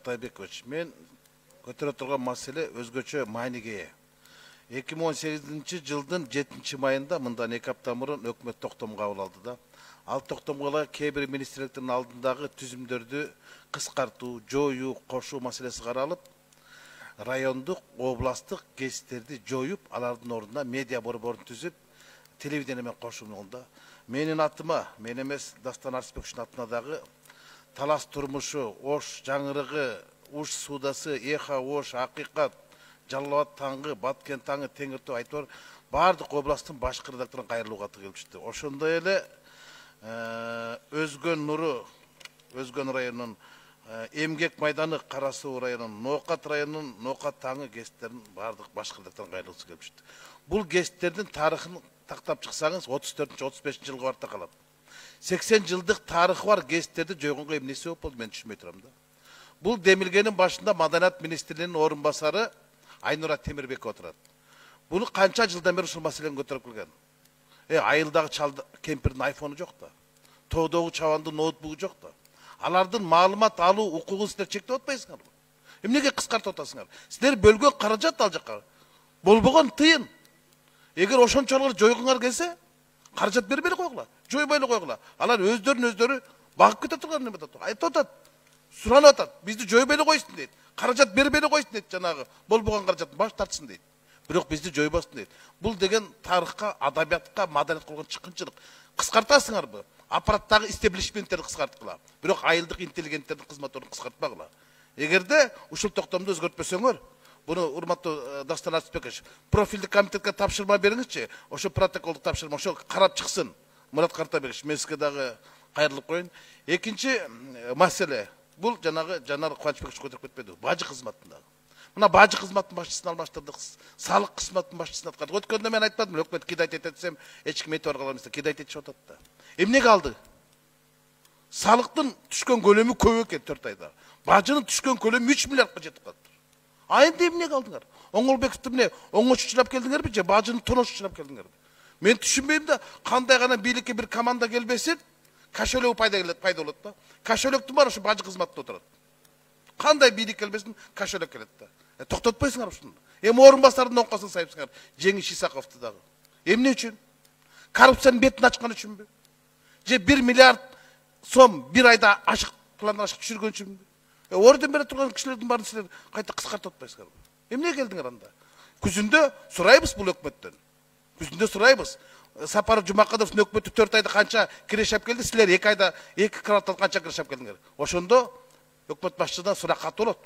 Атайбекович, мен көтөрө турган маселе өзгөчө мааниге ээ. 2018 жылдын 7 майында мындан 2 апта мурун өкмөт токтом кабыл алды да. Ал токтомго кээ бир министрликтердин алдындагы түзүмдөрдү кыскартуу, жоюу, кошуу маселеси каралып, райондук, областтык гезиттерди жоюп, алардын ордуна медиа борборун түзүп, телевидение менен кошууну. Менин атыма, мен эмес Дастан Арсбековичтин атына дагы Талас турмушу, Ош жаңырыгы, Уш судасы, Эха Ош, Акыйкат, Жалал Абад таңы, Баткен таңы, Теңиртөө айтор бардык областтын башкы редакторун кайрылууга келишти. Ошондой эле Өзгөн Нуру, Өзгөн районунун Эмгек майданы, Кара Суу районунун Ноокат районунун Ноокат таңы гезиттеринин бардык башкы редакторун кайрылгысы келишти. Бул гезиттердин тарыхын тактап чыксаңыз 34-35 жылга барып калат. 80 жылдык тарыхы бар гезиттерди жойгонго эмне себеп болду, мен түшүнбөй турам да. Бул демилгенин башында Маданият министринин орун басары Айнура Темирбекова отурат. Буну канча жылдан бери ушул маселени көтөрүп келген. Айылдагы чалды кемпирдин айфону жок да. Тоодогу чабандын ноутбугу жок да. Алардын маалымат алуу укугун силер чектеп атпайсыңарбы? Эмнеге кыскартып атасыңар? Силер бөлгөн каражат ал жака. Болбогон тыйын. Эгер ошончолук жойгоңар келсе, каражат бербей койгула, жойбой эле койгула. Алар өздөрү багып кете турган неме атат. Айтып атат. Суранып атат. Бизди жойбой эле койсун дейт. Каражат бербей эле койсун дейт, жанагы болбогон каражаттын баш тартсын дейт. Бирок бизди жойбосын дейт. Бул деген тарыхка, адабиятка, маданиятка болгон чыккынчылык. Кыскартасыңарбы? Аппараттагы истеблишменттерди кыскарткыла. Бирок айылдык интеллигенттердин кызматтарын кыскартпагыла. Эгерде ушул токтомду өзгөртпөсөңөр, буну урматтуу Дастан Арсбекович, профилдик комитетке тапшырма бериңизчи, ошо протоколду тапшырма, ошо карап чыксын. Мурат Картабекович, мен сизге дагы кайрылып коюн. Экинчи маселе, бул жанагы Жанар Кубанычбекович көтөрүп кетпеди, бажы кызматындагы. Мына бажы кызматтын башчысын алмаштырдык, салык кызматтын башчысын аткарды. Өткөндө мен айтпадым, өкмөт кидайт этет десем, эч ким этип арган эмес, кидайт этишип атат да. Эмнеге алды? Салыктын түшкөн көлөмү көп экен 4 айда. Бажынын түшкөн көлөмү 3 миллиардка жетип калды. Айында эмнеге алдыңар? Оңолбековду эмне оңочучулап келдиңерби же бажынын тоношучулап келдиңерби? Мен түшүнбөйм да, кандай гана бийликке бир команда келбесин, кошелек пайда болот да. Кошелектин баары ушу бажы кызматында отурат. Кандай бийлик келбесин, кошелек келет да. Токтотпойсуңар ушуну. Орун басардын оңкосын сайыпсыңар, Жеңиш Исаковду дагы. Эмне үчүн? Коррупциянын бетин ачкан үчүнбү? Же 1 миллиард сом бир айда ашык пландан ашык түшүргөн үчүнбү? Орден бере турган кишилердин баарын силер кайта кыскартып атпайсыңарбы? Эмне келдиңер анда? Күзүндө сурайбыз бул өкмөттөн. Күзүндө сурайбыз. Сапаров Жумакадовдун өкмөтү 4 айда канча кирешеп келди, силер 2 айда 2 квартал канча кирешеп келдиңер? Ошондо өкмөт башчыдан сурак кат болот.